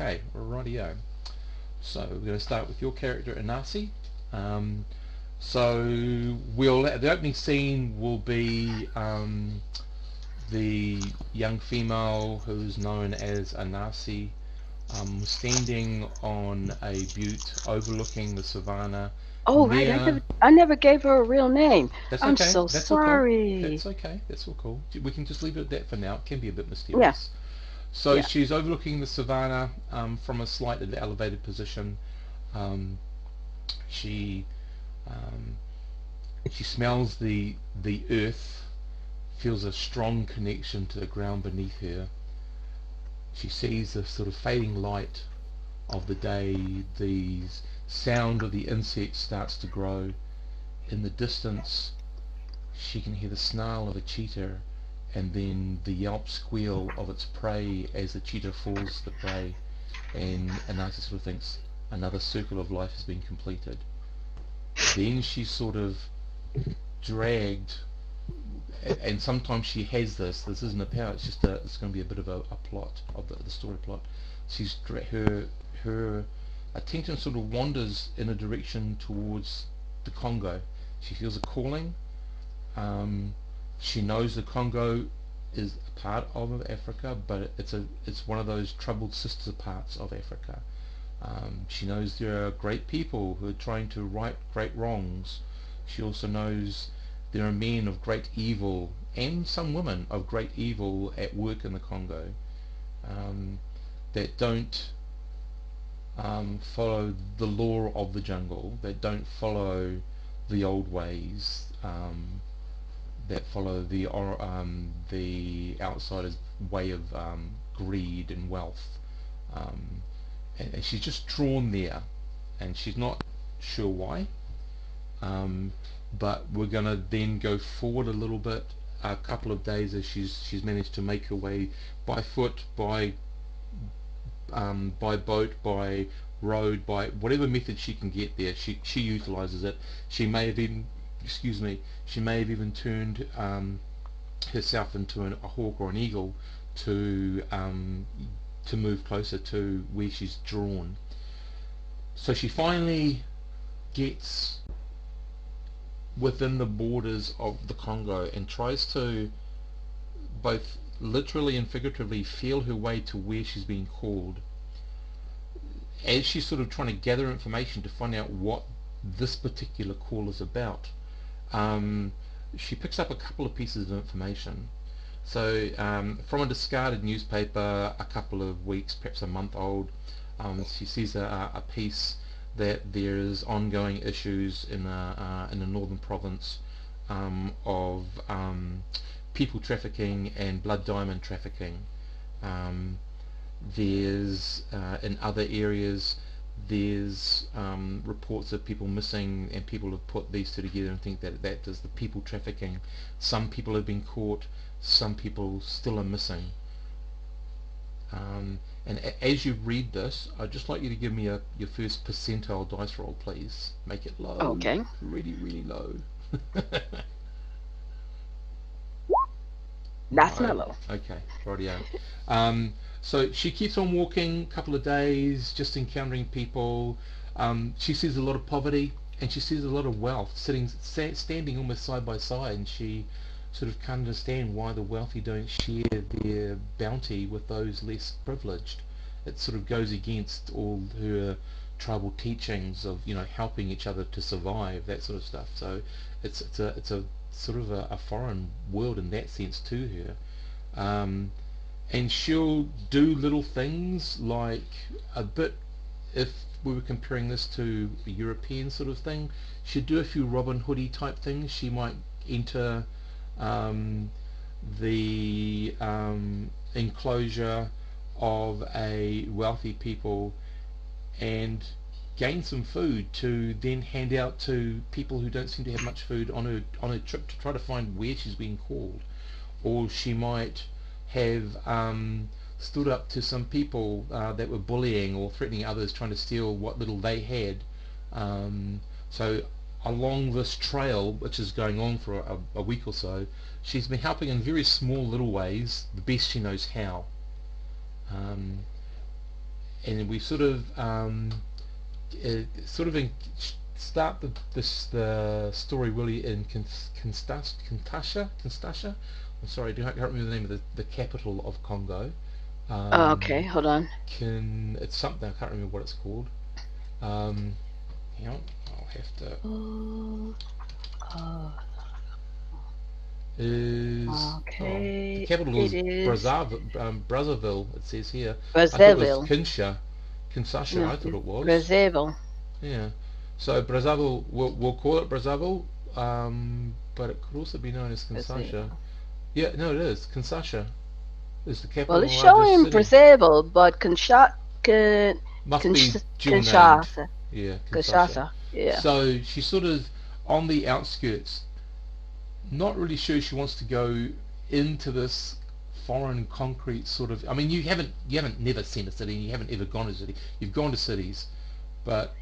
Okay, rightio. So we're going to start with your character, ANASI. Um, the opening scene will be the young female who's known as ANASI, standing on a butte overlooking the savannah Oh, right. I near. never, I never gave her a real name. That's I'm okay. so That's all cool. sorry. That's okay. That's all cool. We can just leave it at that for now. It can be a bit Yeah, mysterious. So yeah. she's overlooking the savannah from a slightly elevated position. Um, she um, she smells the earth, feels a strong connection to the ground beneath her. She sees the sort of fading light of the day. The sound of the insects starts to grow. In the distance, she can hear the snarl of a cheetah and then the yelp squeal of its prey as the cheetah falls to the prey. And Anasa sort of thinks another circle of life has been completed. Then she's sort of dragged, and sometimes she has this. This isn't a power. It's going to be a bit of a plot of the story plot. Her attention sort of wanders in a direction towards the Congo. She feels a calling. Um, she knows the Congo is a part of Africa, but it's one of those troubled sister parts of Africa. She knows there are great people who are trying to right great wrongs. She also knows there are men of great evil and some women of great evil at work in the Congo, um, that don't follow the law of the jungle, that don't follow the old ways, that follow the outsiders' way of greed and wealth. Um, and she's just drawn there, and she's not sure why. Um, but we're gonna then go forward a little bit, a couple of days, as she's managed to make her way by foot, by boat, by road, by whatever method she can get there. She utilizes it. She may have even, excuse me, she may have even turned herself into a hawk or an eagle to to move closer to where she's drawn. So she finally gets within the borders of the Congo and tries to both literally and figuratively feel her way to where she's being called. As she's sort of trying to gather information to find out what this particular call is about, um, she picks up a couple of pieces of information. So from a discarded newspaper, a couple of weeks, perhaps a month old, she sees a piece that there is ongoing issues in a northern province of people trafficking and blood diamond trafficking. Um, there's in other areas there's reports of people missing, and people have put these two together and think that that is the people trafficking. Some people have been caught, some people still are missing. And as you read this, I'd just like you to give me your first percentile dice roll, please. Make it low, Okay. really, really low. That's No, not low. okay, rightio. Um, so she keeps on walking, a couple of days, just encountering people. She sees a lot of poverty, and she sees a lot of wealth standing almost side by side, and she sort of can't understand why the wealthy don't share their bounty with those less privileged. It sort of goes against all her tribal teachings of, helping each other to survive, that sort of stuff. So it's a sort of a foreign world in that sense to her. And she'll do little things like a bit, if we were comparing this to a European sort of thing, she'd do a few Robin Hoodie type things. She might enter um, the enclosure of a wealthy people and gain some food to then hand out to people who don't seem to have much food on her trip to try to find where she's being called. Or she might have stood up to some people that were bullying or threatening others, trying to steal what little they had. So along this trail, which is going on for a week or so, she's been helping in very small little ways, the best she knows how. Um, and we sort of start the story really in Kinshasa. I'm sorry, I can't remember the name of the capital of Congo. Okay, Um, hold on. it's something, I can't remember what it's called. Um, hang on, I'll have to. Oh, The okay, capital it is is Brazzaville. It says here. I thought it was Brazzaville. Kinshasa. No, I thought it was. Brazzaville. Yeah. So Brazzaville, we'll call it Brazzaville, but it could also be known as Kinshasa. Brazzaville. Yeah, no, it is. Kinshasa is the capital Well, and it's largest showing city. Brazzaville, but Kin, Must be dual named. Kinshasa. Yeah, Kinshasa. Kinshasa. Yeah. So she's sort of on the outskirts, not really sure she wants to go into this foreign concrete sort of. I mean, you haven't never seen a city, and you haven't ever gone to a city. You've gone to cities, but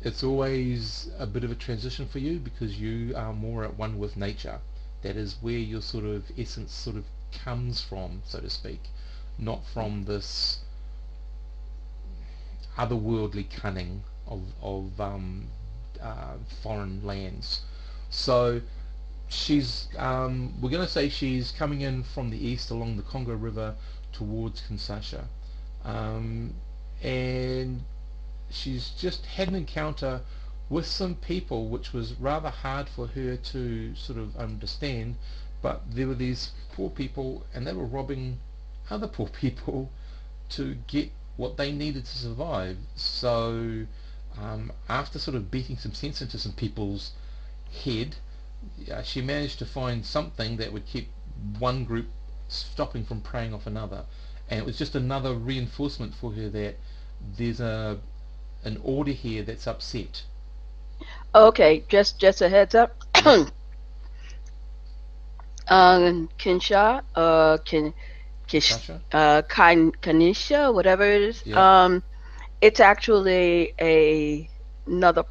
it's always a bit of a transition for you because you are more at one with nature. That is where your sort of essence sort of comes from, so to speak, not from this otherworldly cunning of foreign lands. So we're going to say she's coming in from the east along the Congo River towards Kinshasa, um, and she's just had an encounter with some people which was rather hard for her to sort of understand, but there were these poor people and they were robbing other poor people to get what they needed to survive. So after sort of beating some sense into some people's head, she managed to find something that would keep one group stopping from preying off another, and it was just another reinforcement for her that there's an order here that's upset. Okay, just a heads up. Yep. Kinsha, Sasha. Kanisha, whatever it is. Yeah. It's actually another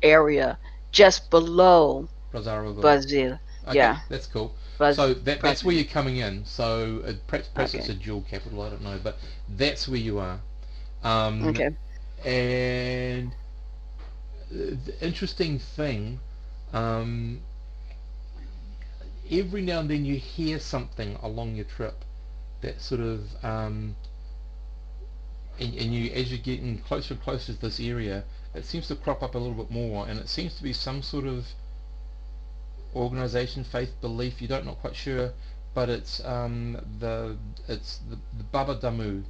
area just below Brazzaville. Brazil. Okay, Yeah, that's cool. Braz So that's where Brazil. you're coming in. So perhaps it's a Okay, dual capital. I don't know, but that's where you are. Um, okay, and the interesting thing, um, every now and then you hear something along your trip that sort of and you as you're getting closer and closer to this area, it seems to crop up a little bit more, and it seems to be some sort of organization, faith, belief. You don't, not quite sure, but it's the Baba Damu,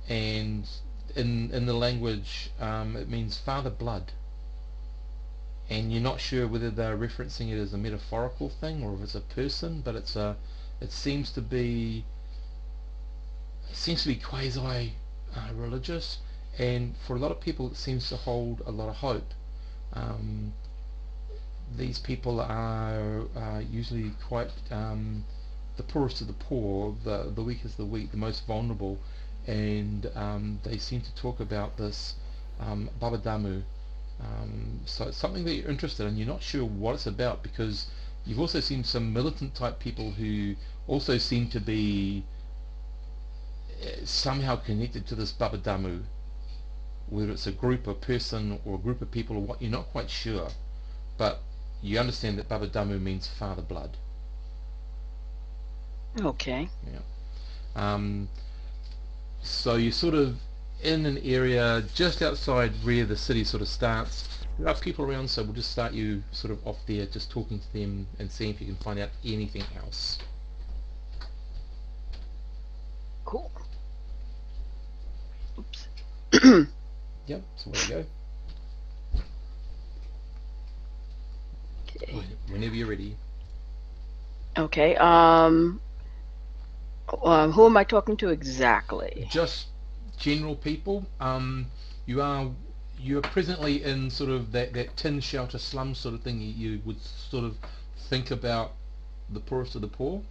and in the language it means father blood, and you're not sure whether they're referencing it as a metaphorical thing or if it's a person, but it seems to be quasi religious, and for a lot of people it seems to hold a lot of hope. Um, these people are usually quite the poorest of the poor, the weakest of the weak, the most vulnerable, and they seem to talk about this Baba Damu. So it's something that you're interested in. You're not sure what it's about because you've also seen some militant type people who also seem to be somehow connected to this Baba Damu, whether it's a group, a person, or a group of people, or what, you're not quite sure. But you understand that Baba Damu means father blood. okay. Yeah. Um, so you're sort of in an area just outside where the city sort of starts. There are people around, so we'll just start you sort of off there, just talking to them and seeing if you can find out anything else. Cool. Oops. Yep. So where you go. Okay. Whenever you're ready. Okay. Who am I talking to exactly? Just general people. You are you are presently in sort of that tin shelter slum sort of thing. You would sort of think about the poorest of the poor.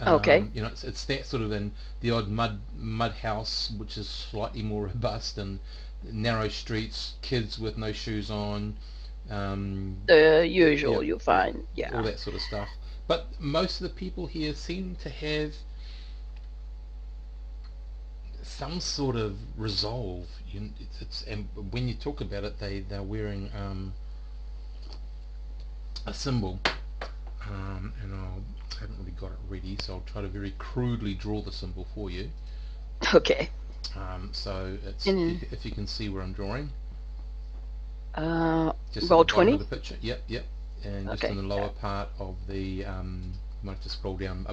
Okay. It's that sort of in the odd mud house, which is slightly more robust, and narrow streets, kids with no shoes on, um, The yeah, usual you find. all Yeah. that sort of stuff. But most of the people here seem to have some sort of resolve. And when you talk about it, they're wearing a symbol, and I haven't really got it ready, so I'll try to very crudely draw the symbol for you. Okay. So it's And if you can see where I'm drawing, just at roll the bottom of 20. the picture. Yep. And just in Okay. the lower part of the, you might have to scroll down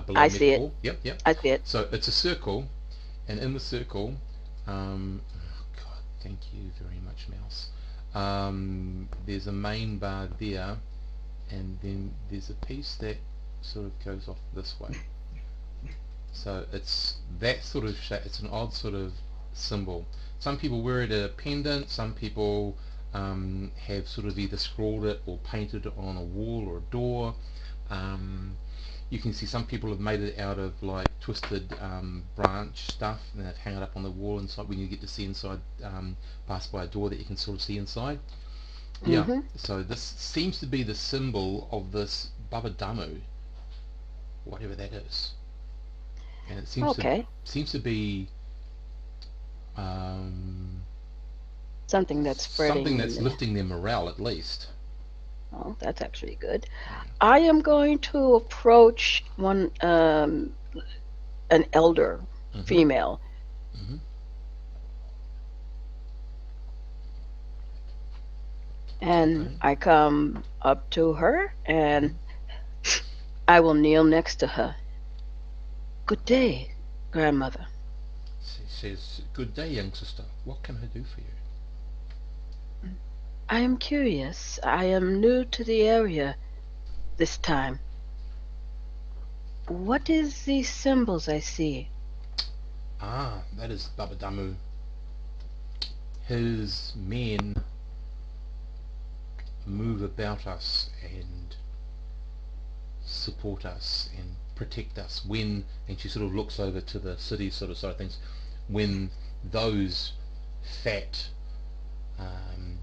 below I see it. metaphor. Yep. I see it. So it's a circle, and in the circle, oh God, thank you very much, mouse. There's a main bar there, and then there's a piece that sort of goes off this way. So it's that sort of shape. It's an odd sort of symbol. Some people wear it as a pendant. Some people have sort of either scrawled it or painted it on a wall or a door. Um, you can see some people have made it out of like twisted branch stuff, and they've hung it up on the wall inside when you get to see inside, pass by a door that you can sort of see inside. Yeah, Mm-hmm. so this seems to be the symbol of this Babadamu, whatever that is. And it Okay. seems to be um, Something that's something spreading in that's there. lifting their morale at least. Oh, that's actually good. I am going to approach an elder Hmm. female, Hmm. and Okay. I come up to her and Hmm. I will kneel next to her. Good day, grandmother. She says, "Good day, young sister. What can I do for you?" I am curious. I am new to the area this time. What is these symbols I see? Ah, that is Babadamu. His men move about us and support us and protect us when, and she sort of looks over to the city sort of side of things, when those fat, um,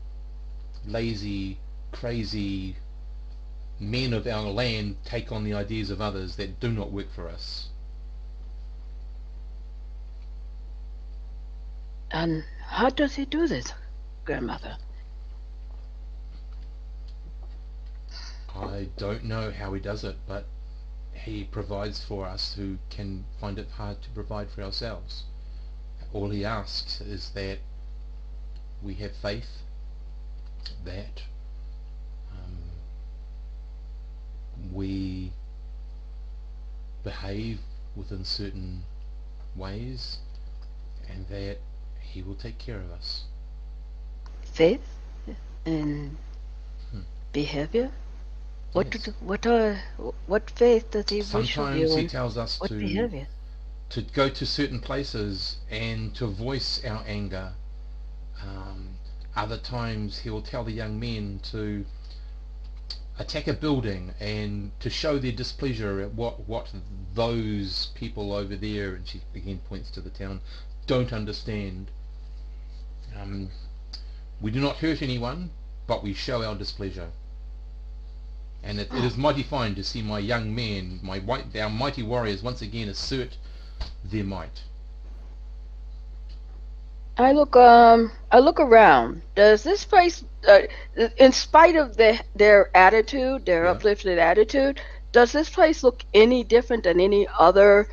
lazy, crazy men of our land take on the ideas of others that do not work for us. And how does he do this, grandmother? I don't know how he does it, but he provides for us who can find it hard to provide for ourselves. All he asks is that we have faith, that um, we behave within certain ways, and that he will take care of us. Faith and Hmm. behavior? Yes. What faith does he wish of Sometimes you, he and tells us what to behavior? go to certain places and to voice our anger. Um, Other times he will tell the young men to attack a building and to show their displeasure at what those people over there, and she again points to the town, don't understand. Um, we do not hurt anyone, but we show our displeasure. And it Oh, is mighty fine to see my young men, our mighty warriors, once again assert their might. I look around. Does this place, in spite of their attitude, their Yeah. uplifted attitude, does this place look any different than any other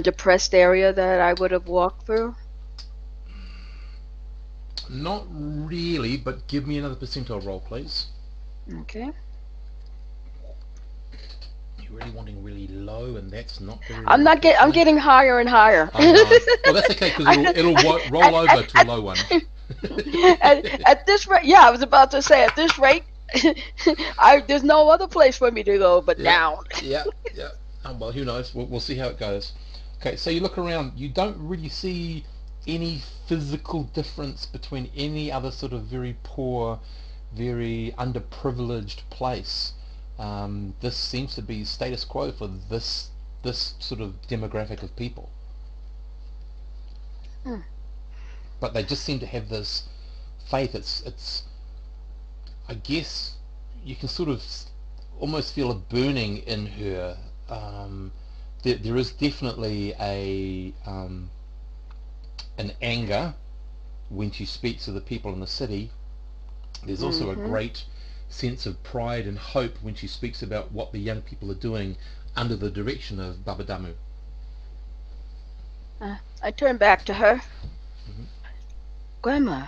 depressed area that I would have walked through? Not really, but give me another percentile roll, please. Okay. You're really wanting really low, and that's not very low, I'm not get. I'm unfortunately. getting higher and higher. I know. Well, that's okay because it'll roll at, over at, to a low one. at this rate, yeah, I was about to say at this rate, there's no other place for me to go but Yeah, down. yeah. Oh, well, who knows? We'll see how it goes. Okay, so you look around. You don't really see any physical difference between any other sort of very poor, very underprivileged place. This seems to be status quo for this sort of demographic of people. Hmm. But they just seem to have this faith. It's I guess you can sort of almost feel a burning in her. There is definitely a an anger when she speaks to the people in the city. There's also a Mm-hmm. great sense of pride and hope when she speaks about what the young people are doing under the direction of Babadamu. I turn back to her. Hmm. Grandma,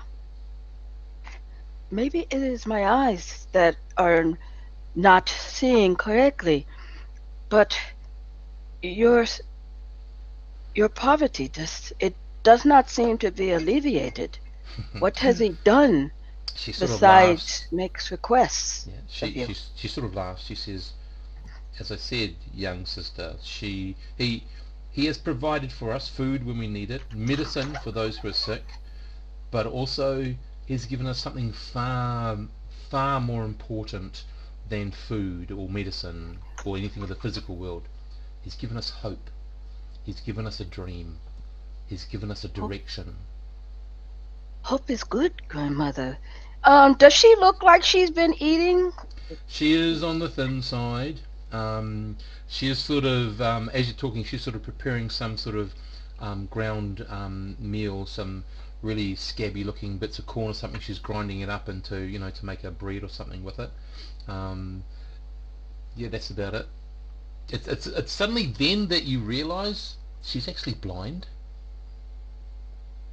maybe it is my eyes that are not seeing correctly, but your your poverty does not seem to be alleviated. What has he done She sort of besides laughs. makes requests Yeah, of you? she sort of laughs. She says, "As I said, young sister, he has provided for us food when we need it, medicine for those who are sick, but also he's given us something far more important than food or medicine or anything of the physical world. He's given us hope. He's given us a dream. He's given us a Hope, direction." hope is good, grandmother. Does she look like she's been eating? She is on the thin side. She is sort of, as you're talking, she's sort of preparing some sort of ground meal, some really scabby looking bits of corn or something. She's grinding it up into, to make a bread or something with it. Um, yeah, that's about it. It's suddenly then that you realise she's actually blind,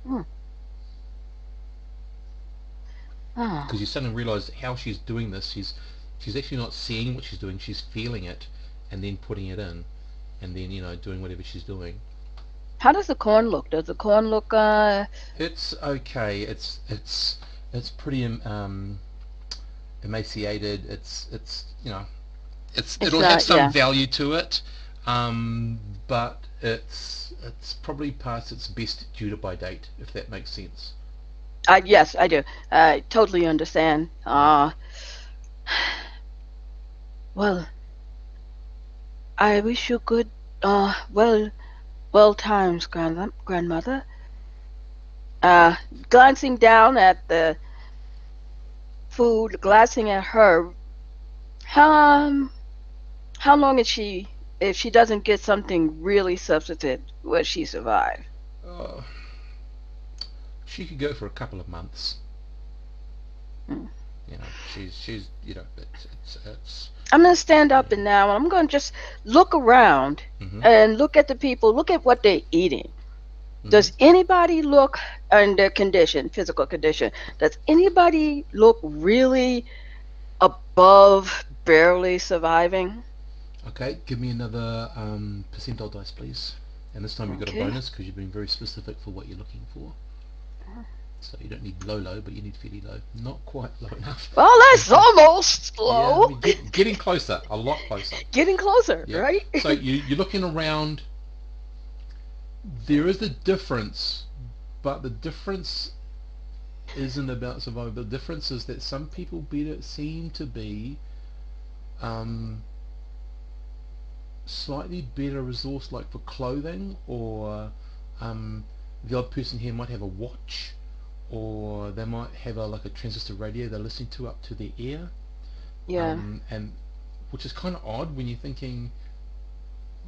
Hmm. because Ah. you suddenly realise how she's doing this. She's actually not seeing what she's doing. She's feeling it, and then putting it in, and then doing whatever she's doing. How does the corn look? Does the corn look It's okay. It's pretty emaciated. it's It'll have not, some yeah. value to it, but it's probably past its best due to by date, if that makes sense. Yes, I do. I totally understand. Yeah. Well, I wish you good well times, grandmother. Uh Glancing down at the food, glancing at her, um how long is she if she doesn't get something really substantive, will she survive? Uh, she could go for a couple of months. Mm. It's I'm going to stand up and yeah. now I'm going to just look around Mhm. and look at the people, look at what they're eating. Mhm. Does anybody look in their condition, physical condition? Does anybody look really above barely surviving? Okay, give me another percentile dice, please. And this time you got a Okay. bonus because you've been very specific for what you're looking for. So you don't need low, but you need fairly low. Not quite low enough. Well, that's almost Yeah, I low. mean, getting closer, a lot closer. Getting closer, Yeah. right? So you're looking around. There is a difference, but the difference isn't about survival. The difference is that some people better seem to be um, slightly better resourced, like for clothing, or um, the odd person here might have a watch, or they might have like a transistor radio they're listening to up to their ear, Yeah. and which is kind of odd when you're thinking,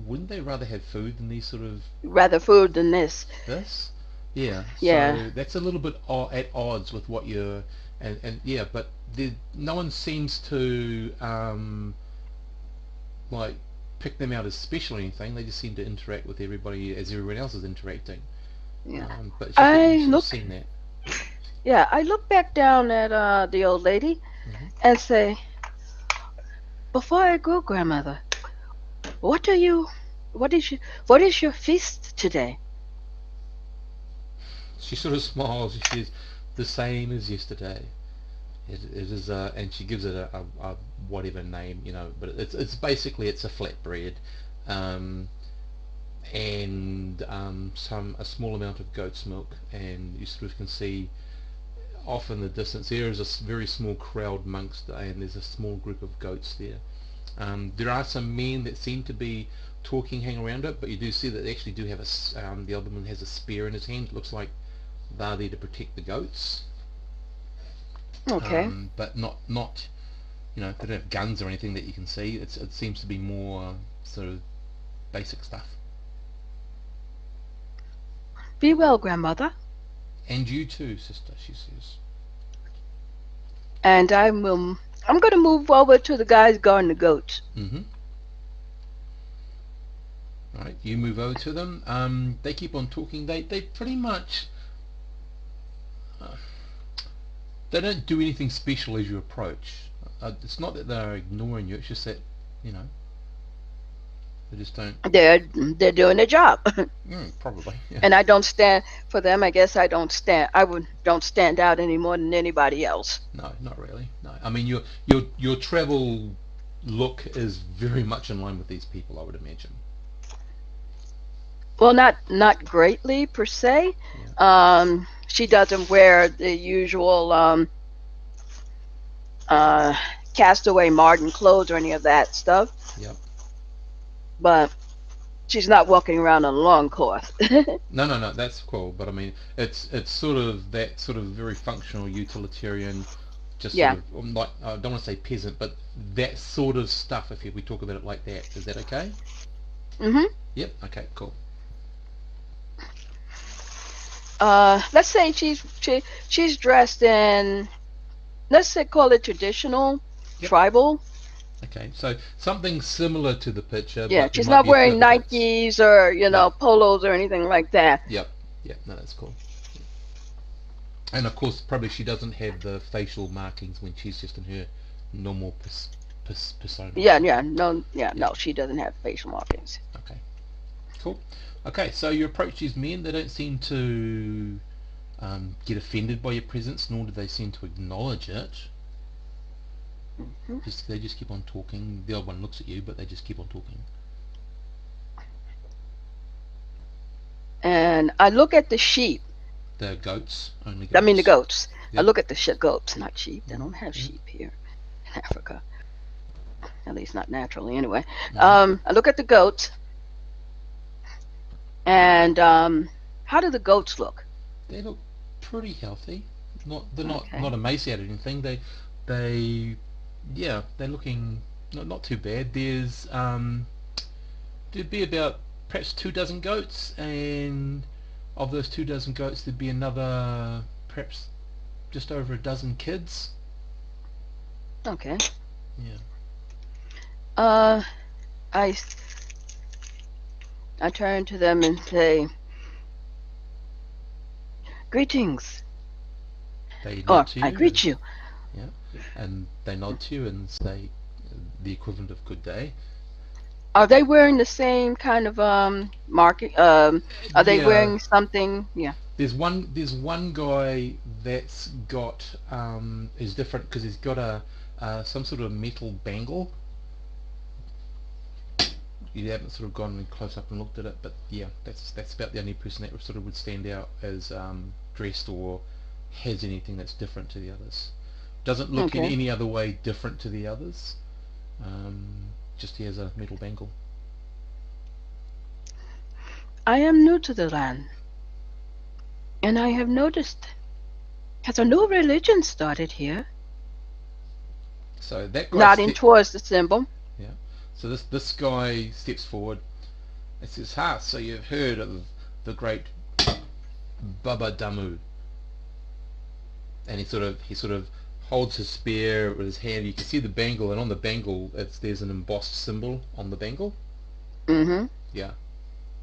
wouldn't they rather have food than these sort of Rather food than this. this? Yeah, Yeah. so that's a little bit at odds with what you're, and yeah, but no one seems to like pick them out as special or anything. They just seem to interact with everybody as everyone else is interacting. Yeah. But it's just that you've I sort of look seen that. yeah, I look back down at the old lady Hmm. and say, "Before I go, grandmother, what are you what is your what is your feast today?" She sort of smiles. She says, "The same as yesterday. It is," and she gives it a whatever name, but it's basically it's a flatbread, um, and some a small amount of goat's milk, and you sort of can see off in the distance there is a very small crowd amongst, and there's a small group of goats there. There are some men that seem to be talking, hang around it, but you do see that they actually do have the other one has a spear in his hand. It looks like they're there to protect the goats, Okay. but not they don't have guns or anything that you can see. It seems to be more sort of basic stuff. Be well, grandmother. And you too, sister, she says. And I'm going to move over to the guys guarding the goats. Mm-hmm. Right, you move over to them. They keep on talking. They pretty much uh, they don't do anything special as you approach. It's not that they're ignoring you. It's just that you know they just don't. They're doing their job. Probably, yeah. And I don't stand for them. I guess I don't stand. Don't stand out any more than anybody else. No, not really. No, I mean your travel look is very much in line with these people, I would imagine. Well, not greatly per se. Yeah. She doesn't wear the usual uh, castaway Martin clothes or any of that stuff. Yep. But she's not walking around in a long cloth. No, no, no. That's cool, but I mean, it's sort of that sort of very functional utilitarian, just sort Yeah. of like I don't want to say peasant, but that sort of stuff. If we talk about it like that, is that okay? Mhm. Yep. Okay. Cool. Let's say she's dressed in, let's say, call it traditional, Yep. tribal. Okay. So something similar to the picture, Yeah, but there she's might not be a wearing further difference. Nikes or No. polos or anything like that. Yep. Yep. No, that's cool. And of course, probably she doesn't have the facial markings when she's just in her normal persona. Yeah, yeah, no, yeah, Yeah. no, she doesn't have facial markings. Okay. Cool. Okay, so you approach these men. They don't seem to get offended by your presence, nor do they seem to acknowledge it. Hmm. They just keep on talking. The old one looks at you, but they just keep on talking. And I look at the sheep. They're goats, only I mean the goats. goats. I Yep. look at the goats, not sheep. They don't have Mm-hmm. sheep here in Africa, at least not naturally anyway. Mm-hmm. I look at the goats, and how do the goats look? They look pretty healthy. They're not Okay, emaciated or anything. They yeah, they're looking not too bad. There'd be about perhaps 2 dozen goats, and of those 2 dozen goats, there'd be another perhaps just over a dozen kids. okay. Yeah. Uh, I I turn to them and say, "Greetings," They nod or to "I you, greet you." yeah, and they nod to you and say the equivalent of good day. Are they wearing the same kind of marking? Are they Yeah, wearing something? Yeah. there's one guy that's got is different because he's got a some sort of metal bangle. You haven't sort of gone close up and looked at it, but yeah, that's about the only person that sort of would stand out as dressed or has anything that's different to the others. Doesn't look in Okay. any other way different to the others. Just he has a metal bangle. I am new to the land, and I have noticed has a new religion started here, So that guy nodding towards the symbol. yeah. So this guy steps forward and says, "Ha! So you've heard of the great Baba Damu?" And he sort of holds his spear with his hand. You can see the bangle, and on the bangle, there's an embossed symbol on the bangle. Mm-hmm. Yeah,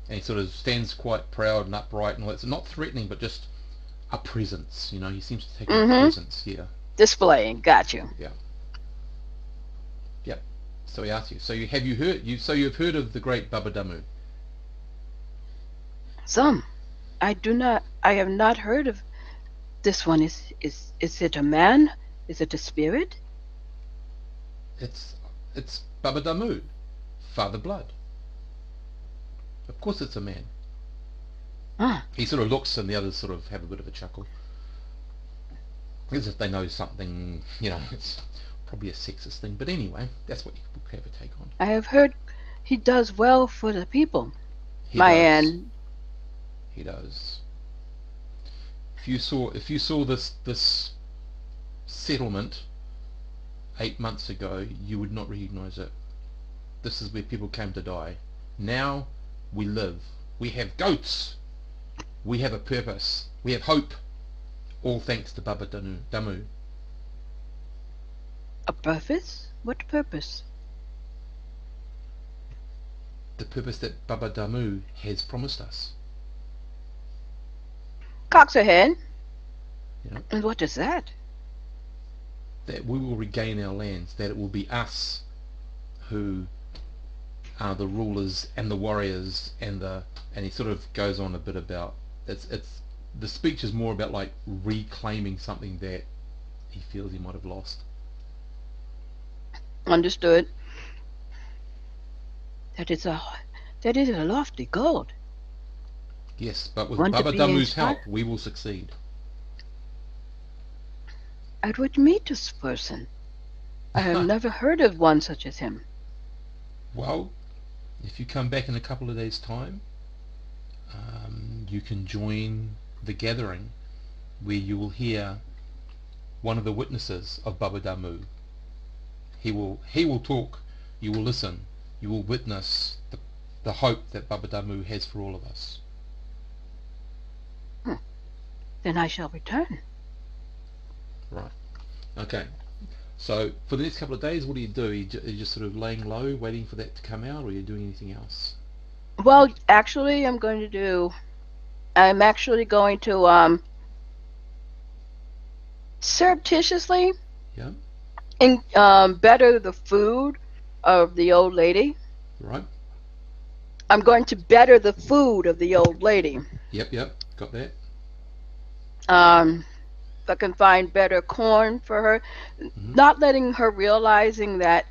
and he sort of stands quite proud and upright, and all that. It's not threatening, but just a presence. He seems to take a Mm-hmm. presence. Yeah, Displaying. Got you. yeah, yeah. So he asks you. So have you heard? You've heard of the great Baba Damu? Some. I do not. I have not heard of this one. Is it a man? Is it a spirit? It's Baba Damu, Father Blood. Of course, it's a man. Ah. He sort of looks, and the others sort of have a bit of a chuckle, as if they know something. It's probably a sexist thing, but anyway, that's what you could have a take on. I have heard he does well for the people. He My does. aunt. He does. If you saw this settlement 8 months ago, you would not recognise it. This is where people came to die. Now we live. We have goats. We have a purpose. We have hope. All thanks to Baba Damu. A purpose? What purpose? The purpose that Baba Damu has promised us. Cocks ahead. You know, And what is that? that we will regain our lands. That it will be us who are the rulers and the warriors and he sort of goes on a bit about it's the speech is more about like reclaiming something that he feels he might have lost. Understood. That is a that is a lofty goal. Yes, but with Want to Baba be Damu's inspired? help, we will succeed. I would meet this person. I have never heard of one such as him. Well, if you come back in a couple of days' time, you can join the gathering where you will hear one of the witnesses of Baba Damu. He will talk. You will listen. You will witness the hope that Baba Damu has for all of us. Hmm. Then I shall return. Right. Okay. So for the next couple of days, what do? Are you just sort of laying low, waiting for that to come out, or are you doing anything else? Well, actually, I'm actually going to surreptitiously Yeah. better the food of the old lady. Right. I'm going to better the food of the old lady. Yep. Yep. Got that. Um, if I can find better corn for her, Mhm. not letting her realizing that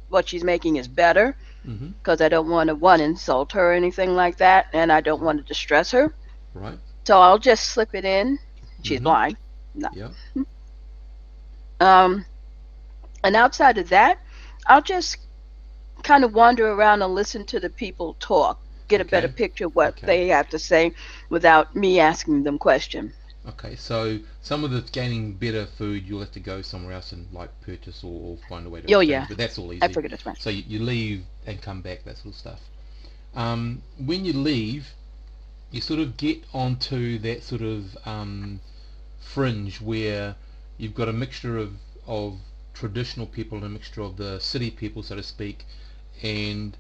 what she's making is better, Mhm. because I don't want to one insult her or anything like that, and I don't want to distress her. Right. So I'll just slip it in. She's Mhm. blind. No. Yep. Um, and outside of that, I'll just kind of wander around and listen to the people talk, get a better Okay. picture of what Okay. they have to say without me asking them questions. Okay. So some of the gaining better food, you'll have to go somewhere else and like purchase or find a way to Oh exchange. yeah, But that's all I easy. figured as much. So you leave and come back, that sort of stuff. When you leave, you sort of get onto that sort of fringe where you've got a mixture of traditional people and a mixture of the city people, so to speak, and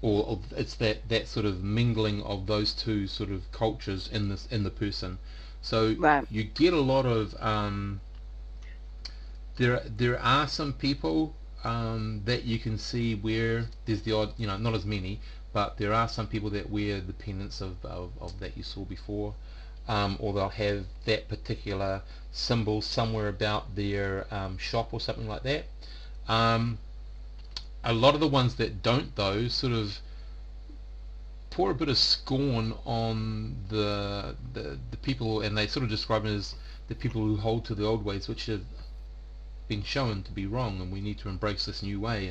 or it's that sort of mingling of those two sort of cultures in the person. So Right. you get a lot of there are some people that you can see where there's the odd, not as many, but there are some people that wear the pendants of that you saw before, or they'll have that particular symbol somewhere about their shop or something like that. Um, a lot of the ones that don't, though, sort of pour a bit of scorn on the people, and they sort of describe it as the people who hold to the old ways, which have been shown to be wrong, and we need to embrace this new way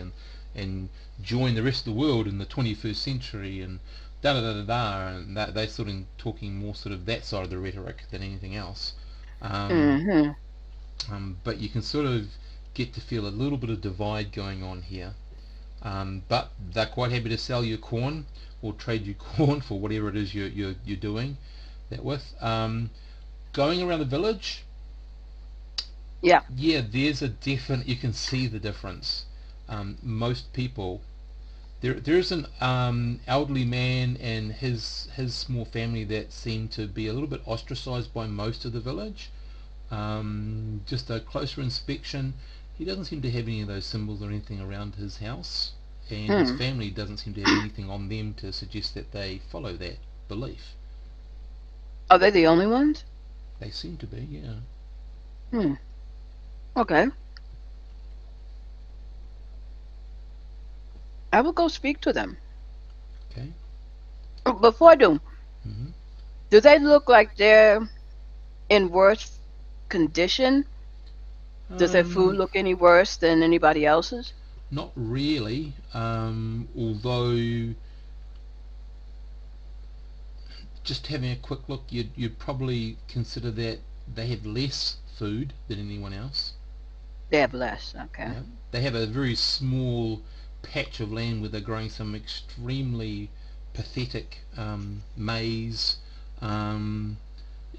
and join the rest of the world in the 21st century and da da da da da, and that they sort of talking more sort of that side of the rhetoric than anything else. Um, Mm-hmm. but you can sort of get to feel a little bit of divide going on here. But they're quite happy to sell you corn or trade you corn for whatever it is you're doing that with. Going around the village, Yeah. yeah, there's a definite. You can see the difference. Most people, there's an elderly man and his small family that seem to be a little bit ostracized by most of the village. Just a closer inspection, he doesn't seem to have any of those symbols or anything around his house, and his Hmm. family doesn't seem to have anything on them to suggest that they follow that belief. Are they the only ones? They seem to be, yeah. Hmm. Okay. I will go speak to them. Okay. Before I Hmm. do they look like they're in worse condition? Does their food Um, look any worse than anybody else's? Not really. Although just having a quick look, you'd probably consider that they have less food than anyone else. They have less. Okay. Yeah, they have a very small patch of land where they're growing some extremely pathetic maze. Um,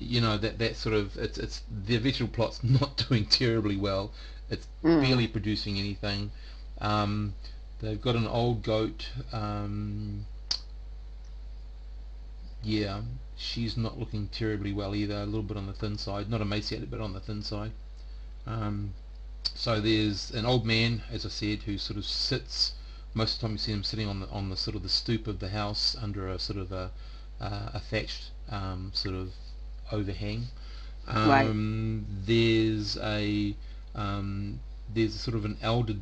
that sort of it's the visual plot's not doing terribly well. It's Mm. barely producing anything. Um, they've got an old goat. Yeah, she's not looking terribly well either. A little bit on the thin side, not emaciated, but on the thin side. Um, so there's an old man, as I said, who sort of sits. Most of the time, you see him sitting on the sort of the stoop of the house under a sort of a thatched sort of overhang. Right. There's a sort of an elder,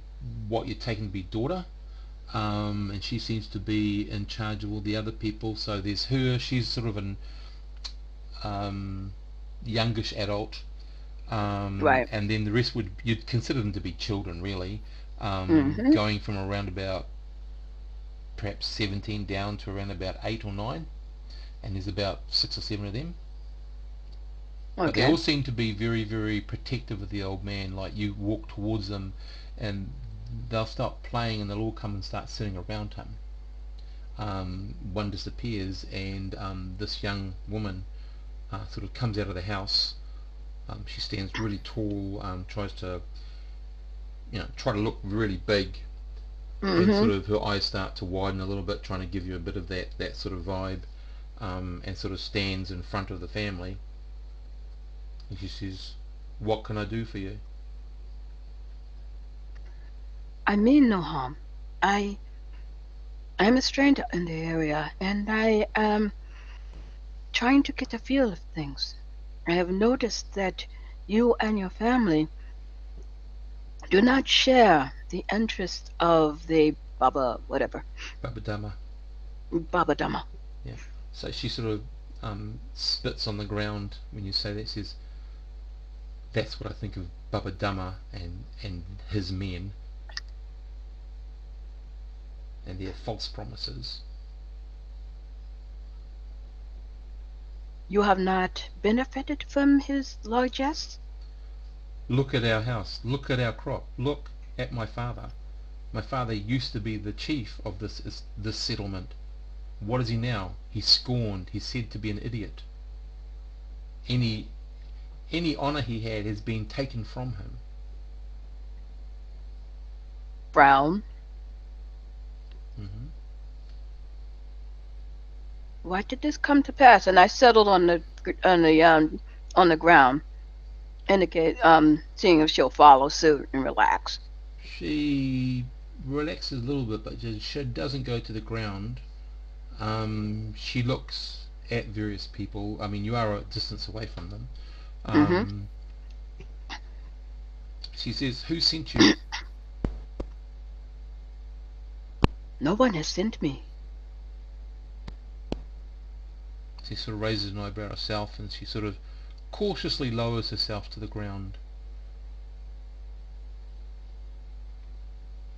what you're taking to be daughter, and she seems to be in charge of all the other people. So there's her. She's sort of an um, youngish adult, Right. and then the rest would you'd consider them to be children, really, Mm-hmm. going from around about perhaps 17 down to around about 8 or 9, and there's about 6 or 7 of them. But they Okay. all seem to be very, very protective of the old man. Like you walk towards them, and they'll stop playing, and they'll all come and start sitting around him. One disappears, and this young woman sort of comes out of the house. She stands really tall, tries to, try to look really big, and Mm-hmm. sort of her eyes start to widen a little bit, trying to give you a bit of that sort of vibe, and sort of stands in front of the family, and she says, "What can I do for you?" I mean no harm. I I'm a stranger in the area, and I am trying to get a feel of things. I have noticed that you and your family do not share the interest of the Baba whatever Babadama. Baba Dhamma. Yeah. So she sort of spits on the ground when you say that. Says, "That's what I think of Babadama and his men and their false promises." You have not benefited from his largesse? Look at our house. Look at our crop. Look at my father. My father used to be the chief of this settlement. What is he now? He's scorned. He's said to be an idiot. Any any honour he had has been taken from him. Brown. Hmm. Why did this come to pass? And I settled on the ground, indicate seeing if she'll follow suit and relax. She relaxes a little bit, but she doesn't go to the ground. She looks at various people. I mean, you are a distance away from them. Mm-hmm. Um, she says, "Who sent you?" No one has sent me. She sort of raises an eyebrow herself, and she sort of cautiously lowers herself to the ground.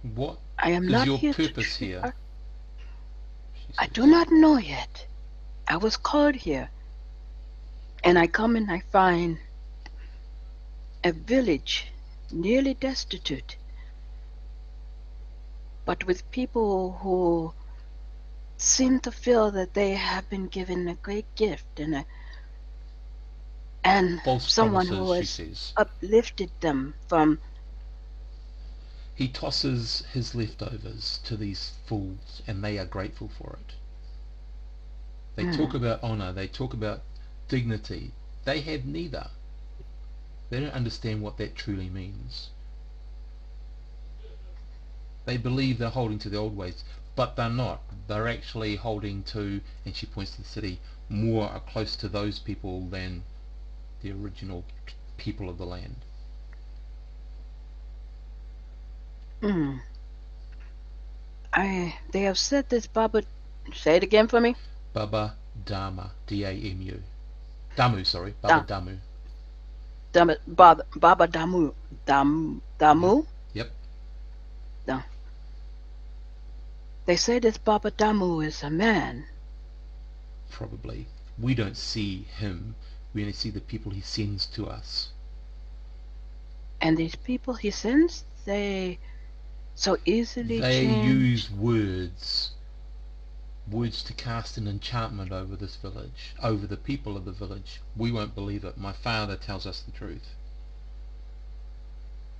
"What I am is not your here to purpose treat here?" her. She I do says. not know yet. I was called here, and I come and I find a village nearly destitute, but with people who seem to feel that they have been given a great gift and False someone promises, who she has says. uplifted them from. He tosses his leftovers to these fools, and they are grateful for it. They talk Mm, about honour, they talk about dignity. They have neither. They don't understand what that truly means. They believe they're holding to the old ways, but they're not. They're actually holding to, and she points to the city, more are close to those people than the original people of the land. mm. They have said this Baba. Say it again for me. Baba Dharma, D-A-M-U. Damu, sorry, Baba Da, Damu. Baba Damu. Yep, Damu? yep, No. They say this Baba Damu is a man. probably. We don't see him, we only see the people he sends to us. And these people he sends, they so easily They use change. words words to cast an enchantment over this village, over the people of the village. We won't believe it. My father tells us the truth.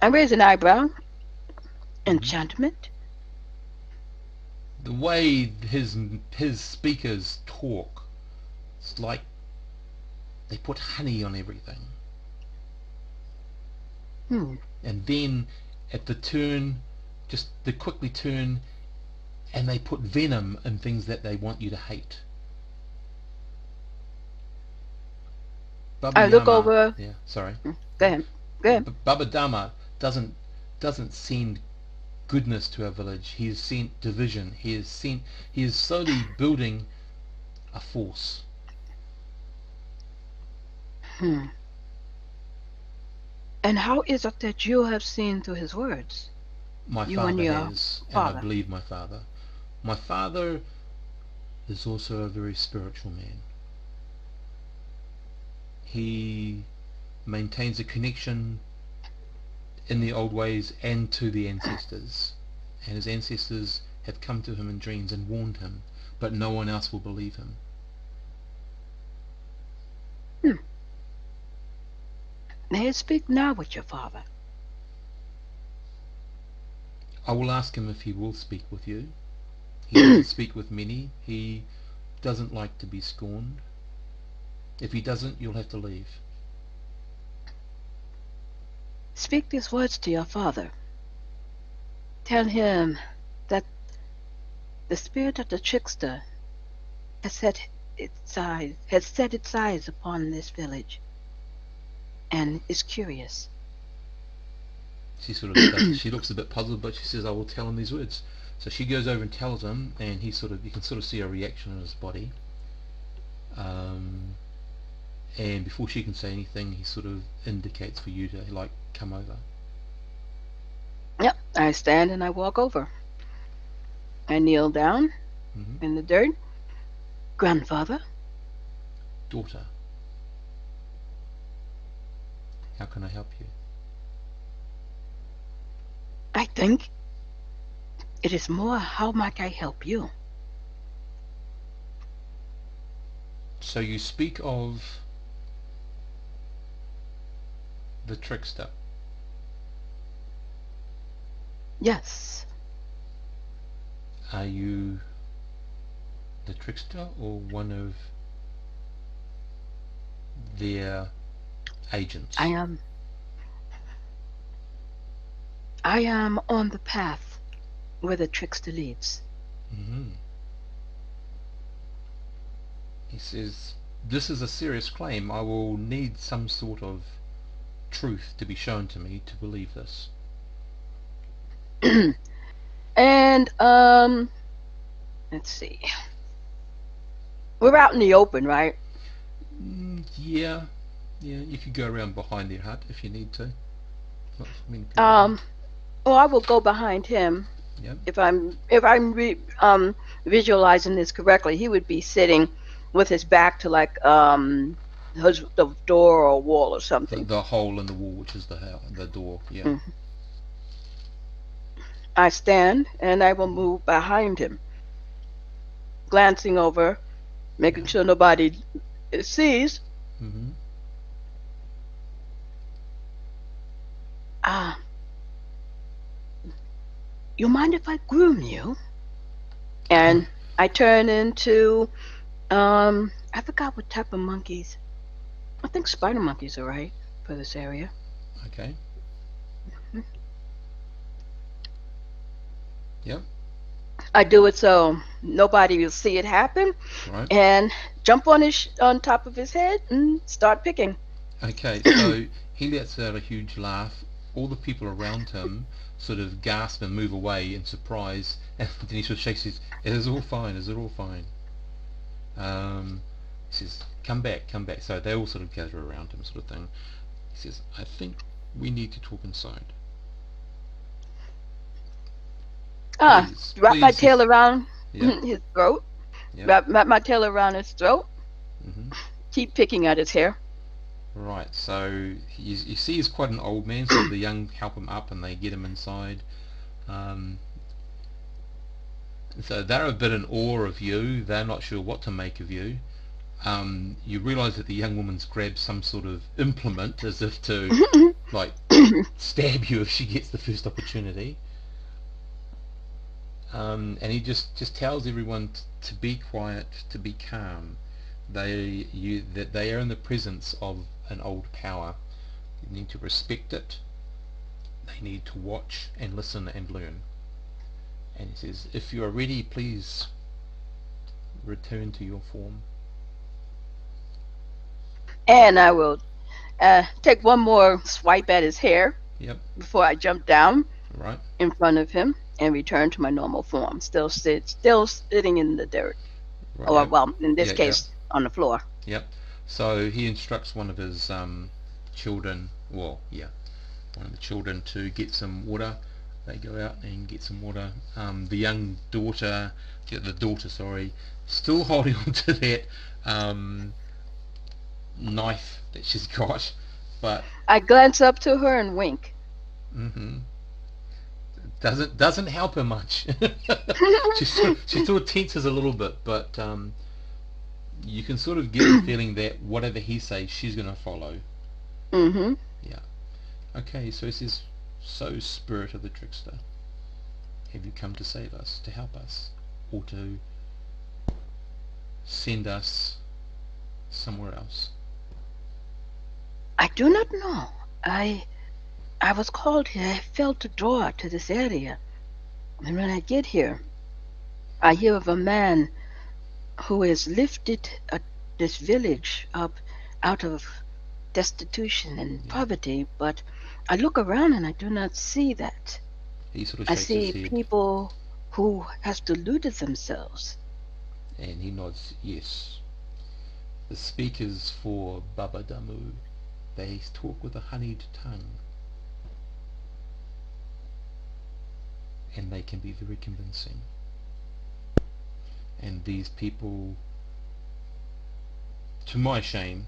I raise an eyebrow. hmm Enchantment? The way his speakers talk, it's like they put honey on everything. Hmm. And then at the turn, just they quickly turn and they put venom in things that they want you to hate. Baba I look Yama, over. yeah, sorry, Go ahead. Go ahead. Baba Dama doesn't send goodness to our village. He has sent division. He is slowly building a force. Hmm. And how is it that you have seen through his words? My You and father your has, and I father. believe my father. My father is also a very spiritual man. He maintains a connection in the old ways and to the ancestors. And his ancestors have come to him in dreams and warned him, but no one else will believe him. Hmm. May I speak now with your father? I will ask him if he will speak with you. He doesn't speak with many. He doesn't like to be scorned. If he doesn't, you'll have to leave. Speak these words to your father. Tell him that the spirit of the trickster has set its eyes upon this village and is curious. She sort of does. She looks a bit puzzled, but she says, "I will tell him these words." So she goes over and tells him, and you can sort of see a reaction in his body. Um, and before she can say anything, he sort of indicates for you to like come over. Yep, I stand and I walk over. I kneel down hmm in the dirt. Grandfather, Daughter, how can I help you? I think it is more how might I help you? So you speak of the trickster. Yes, Are you the trickster or one of their I agents? am. I am on the path where the trickster leads. hmm He says, "This is a serious claim. I will need some sort of truth to be shown to me to believe this." And let's see. We're out in the open, right? Yeah, yeah. You could go around behind their hut if you need to. Not many people there. Um, well, I will go behind him Yep. if I'm visualizing this correctly. He would be sitting with his back to like the door or wall or The something. the hole in the wall, which is the door. Yeah. Mhm. I stand and I will move behind him, glancing over, Yeah. making sure nobody sees. hmm Ah, you mind if I groom you? Oh, And I turn into I forgot what type of monkeys. I think spider monkeys are right for this area. okay. Yep. I do it so nobody will see it happen, Right. and jump on top of his head and start picking. Okay. So he lets out a huge laugh. All the people around him sort of gasp and move away in surprise, and then he sort of shakes his. It is all fine. Is it all fine? He says, "Come back, come back." So they all sort of gather around him, sort of thing. He says, "I think we need to talk inside. Please, Wrap my please." tail around Yep, his throat. yep. Wrap my tail around his throat. hmm Keep picking at his hair. Right. So you see, he's quite an old man. So the young help him up, and they get him inside. Um, So they're a bit in awe of you. They're not sure what to make of you. You realise that the young woman's grabbed some sort of implement as if to, like, stab you if she gets the first opportunity. And he just tells everyone to be quiet, to be calm. That they are in the presence of an old power. You need to respect it. They need to watch and listen and learn. And he says, if you are ready, please return to your form. And I will take one more swipe at his hair Yep. before I jump down Right. in front of him and return to my normal form, still sitting in the dirt, Right. or Yep. well, in this Yeah. Yep. case, on the floor. Yep. So he instructs one of his children, well, yeah, one of the children to get some water. They go out and get some water. The young daughter, the daughter, sorry, still holding on to that knife that she's got, but I glance up to her and wink. hmm doesn't help her much. She sort of tenses a little bit, but you can sort of get the feeling that whatever he says, she's going to follow. Mm-hmm. Yeah. Okay, so he says, so spirit of the trickster, have you come to save us, to help us, or to send us somewhere else? I do not know. I was called here. I felt a draw to this area, and when I get here, I hear of a man who has lifted this village up out of destitution and Yeah. poverty, but I look around and I do not see that. He sort of I shakes his see head people who have deluded themselves. and he nods yes. The speakers for Baba Damu, they talk with a honeyed tongue, and they can be very convincing. And these people, to my shame,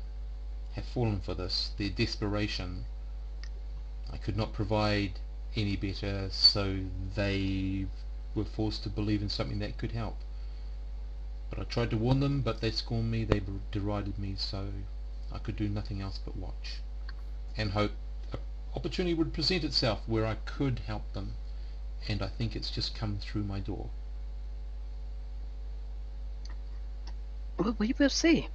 have fallen for this. Their desperation, I could not provide any better, so they were forced to believe in something that could help. But I tried to warn them, but they scorned me, they derided me, so I could do nothing else but watch and hope an opportunity would present itself where I could help them, and I think it's just come through my door. Well, we will see.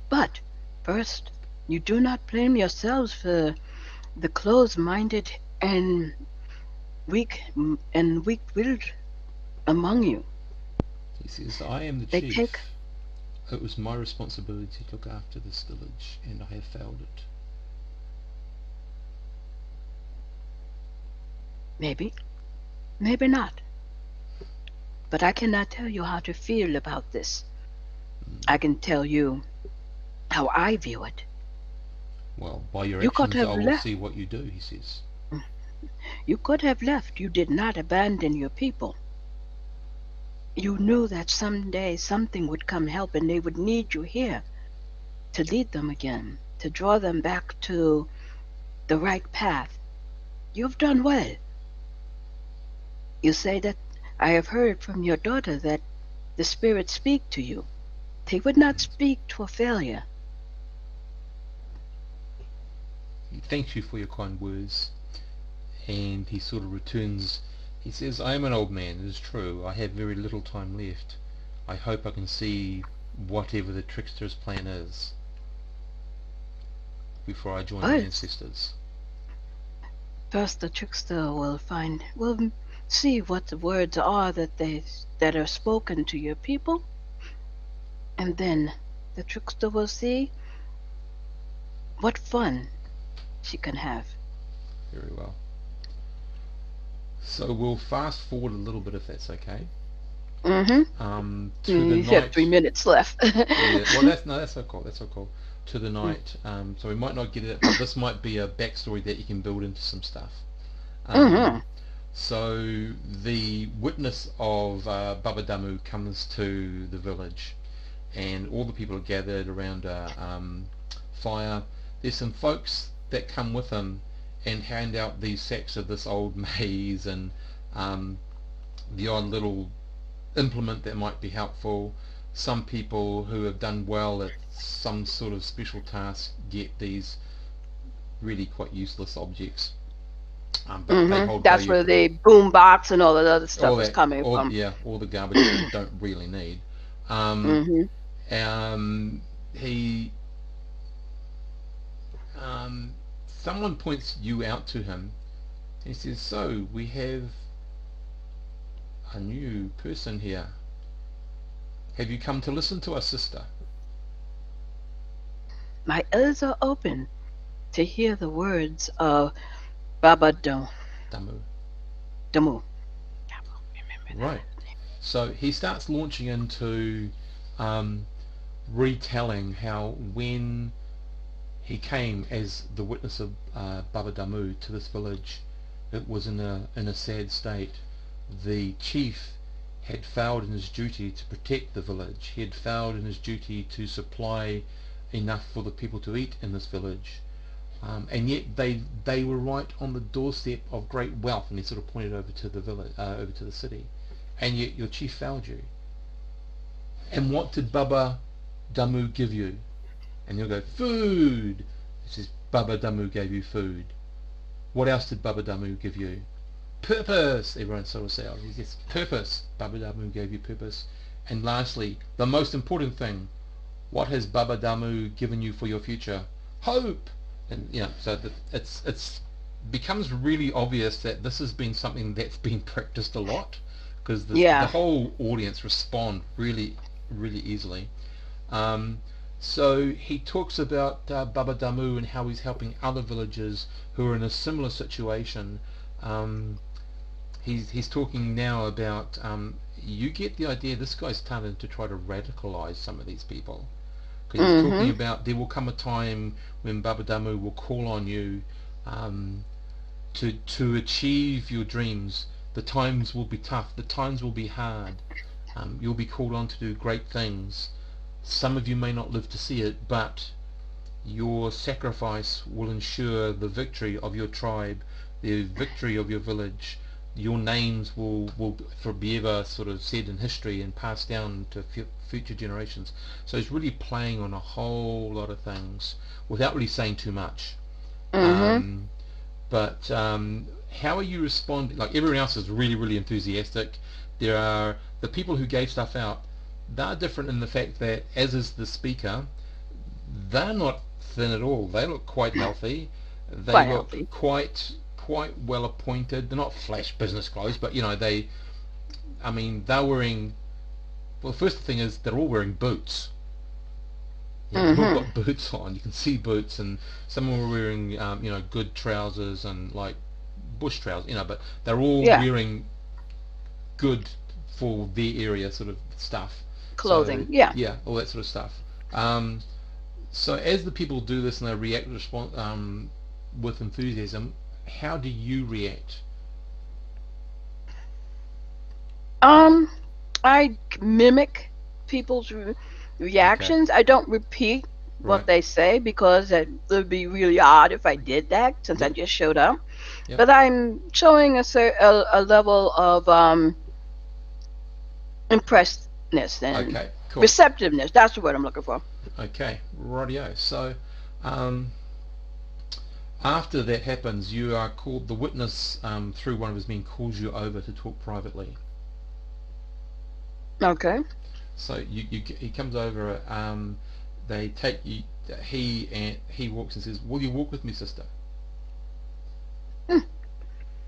But first, you do not blame yourselves for the closed-minded and weak-willed among you. He says, I am the They take chief. It was my responsibility to look after this village, and I have failed it. maybe, maybe not. But I cannot tell you how to feel about this. Mm. I can tell you how I view it. Well, by your You could actions I have will left. see what you do, he says. You could have left. You did not abandon your people. You knew that someday something would come help and they would need you here to lead them again, to draw them back to the right path. You've done well. You say that I have heard from your daughter that the spirits speak to you. They would not speak to a failure. He thanks you for your kind words, and he sort of returns. He says, I am an old man, it is true. I have very little time left. I hope I can see whatever the trickster's plan is before I join my But ancestors. first the trickster will see what the words are that are spoken to your people, and then the trickster will see what fun she can have. Very well. So we'll fast forward a little bit if that's okay. To the You have night. 3 minutes left. Yeah. Well, that's so cool. That's so cool. To the night. So we might not get it, but this might be a backstory that you can build into some stuff. Mm-hmm. So the witness of Baba Damu comes to the village, and all the people are gathered around a fire. There's some folks that come with him and hand out these sacks of this old maize and the odd little implement that might be helpful. Some people who have done well at some sort of special task get these really quite useless objects, but they hold That's value. where the boom box and all that other All stuff is that, coming all from. yeah, all the garbage that you don't really need. Um, Mhm. he, someone points you out to him. He says, "So we have a new person here. Have you come to listen to us, sister?" My ears are open to hear the words of Baba Damu. Damu. I will remember Right. that. So he starts launching into um, retelling how when he came as the witness of Baba Damu to this village, it was in a sad state. The chief had failed in his duty to protect the village. He had failed in his duty to supply enough for the people to eat in this village. And yet they were right on the doorstep of great wealth, and he sort of pointed over to the village, over to the city, and yet your chief failed you. And what did Baba Damu give you? And you'll go, food. It says, Baba Damu gave you food. What else did Baba Damu give you? Purpose. Everyone sort of says, yes, purpose. Baba Damu gave you purpose. And lastly, the most important thing, what has Baba Damu given you for your future? Hope. And so that it's becomes really obvious that this has been something that's been practiced a lot, because the Yeah. whole audience respond really really easily. Um, so he talks about Baba Damu and how he's helping other villagers who are in a similar situation. Um, he's talking now about you get the idea this guy's starting to try to radicalize some of these people, because he's talking Mhm. about there will come a time when Baba Damu will call on you um, to achieve your dreams. The times will be tough. The times will be hard. You'll be called on to do great things. Some of you may not live to see it, but your sacrifice will ensure the victory of your tribe, the victory of your village. Your names will forever sort of said in history and passed down to future generations. So he's really playing on a whole lot of things without really saying too much. Mhm. Um, but how are you responding? Like everyone else is really, really enthusiastic. There are the people who gave stuff out. They're different in the fact that, as is the speaker, they're not thin at all. They look quite healthy. They Quite look healthy. quite well appointed. They're not flash business clothes, but they. I mean, they're wearing. Well, the first thing is they're all wearing boots. They've all Mhm. got boots on. You can see boots, and some are wearing good trousers and like bush trousers. But they're all Yeah. wearing good for their area sort of stuff. So Clothing. Yeah. yeah, all that sort of stuff. Um, So as the people do this and they react with enthusiasm, how do you react? Um, I mimic people's Okay, reactions. I don't repeat what right. they say because it would be really odd if I did that since I Yep, just showed up. yep. But I'm showing a level of impressedness and Okay, cool. receptiveness. That's the word I'm looking for. Okay, rightio. So um, after that happens, you are called, the witness through one of his men calls you over to talk privately. Okay. So he comes over, they take you, he walks and says, will you walk with me, sister? Hmm.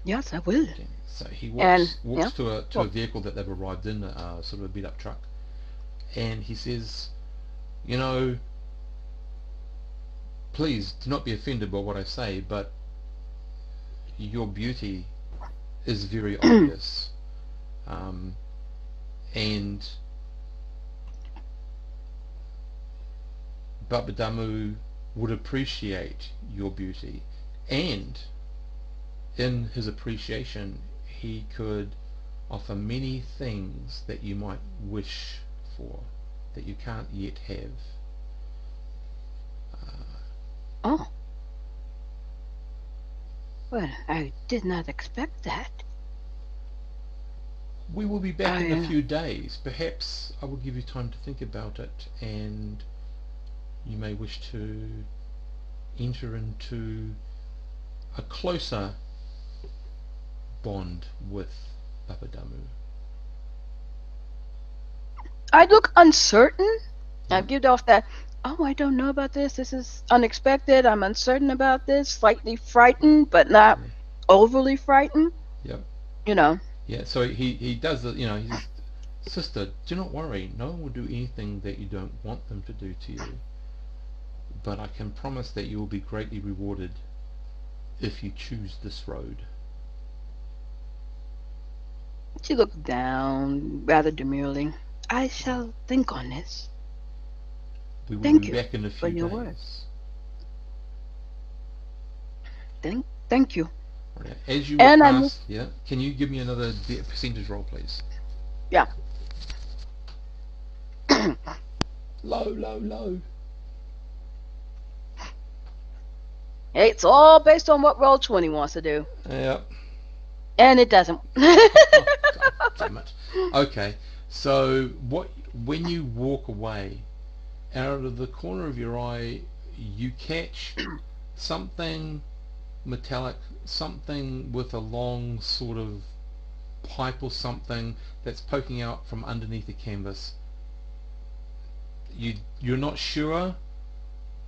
Yes, I will. Okay. So he And walks yeah. to a Well, vehicle that they've arrived in, sort of a beat up truck, and he says, you know, please do not be offended by what I say, but your beauty is very obvious, um, and Babadamu would appreciate your beauty, and in his appreciation, he could offer many things that you might wish for that you can't yet have. Uh, oh, well, I did not expect that. We will be back I in a few days. Perhaps I will give you time to think about it, and you may wish to enter into a closer bond with Papadamu. I look uncertain. I Yep. give off that, oh, I don't know about this. This is unexpected. I'm uncertain about this. Slightly frightened, but not Yeah. overly frightened. Yep. You know. Yeah. So he does the, he says, sister, do not worry. No one will do anything that you don't want them to do to you. But I can promise that you will be greatly rewarded if you choose this road. She looked down rather demurely. I shall think on this. We will be Thank you back in a for few your words. days. Thank you. Right. As you walk And I move. past, yeah, can you give me another percentage roll, please? Yeah. Low, low, low. Hey, it's all based on what Roll20 wants to do. Yeah. And it doesn't. Oh, God damn it. Okay. So when you walk away, out of the corner of your eye, you catch something metallic, something with a long sort of pipe or something that's poking out from underneath the canvas. You're not sure,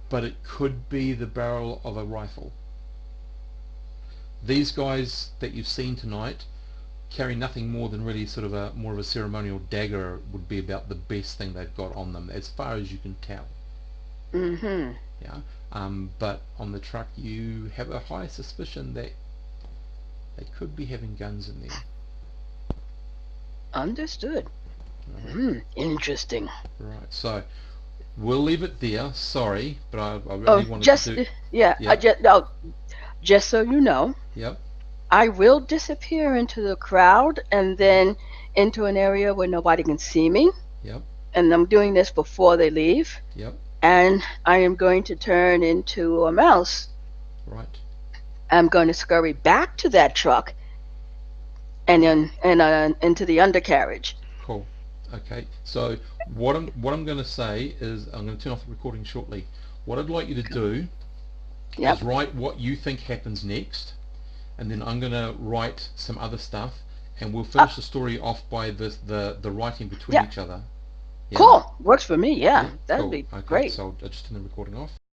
but it could be the barrel of a rifle. These guys that you've seen tonight carry nothing more than really sort of a more of a ceremonial dagger would be about the best thing they've got on them, as far as you can tell. Mm-hmm. Yeah. But on the truck, you have a high suspicion that they could be having guns in there. Understood. Right. Interesting. Right. So we'll leave it there. Sorry, but I Oh, really wanted to just do. yeah. I Yep. just no. Just so you know, Yep. I will disappear into the crowd and then into an area where nobody can see me. Yep. And I'm doing this before they leave. Yep. And I am going to turn into a mouse. Right. I'm going to scurry back to that truck and then into the undercarriage. Cool. Okay. So what I'm going to say is I'm going to turn off the recording shortly. What I'd like you to do is Yep. write what you think happens next, and then I'm going to write some other stuff, and we'll Uh, finish the story off by the writing between yeah. each other. Yeah? Cool. Works for me. Yeah? Yeah. That'd Cool. be Okay, great. so I'll just turn the recording off.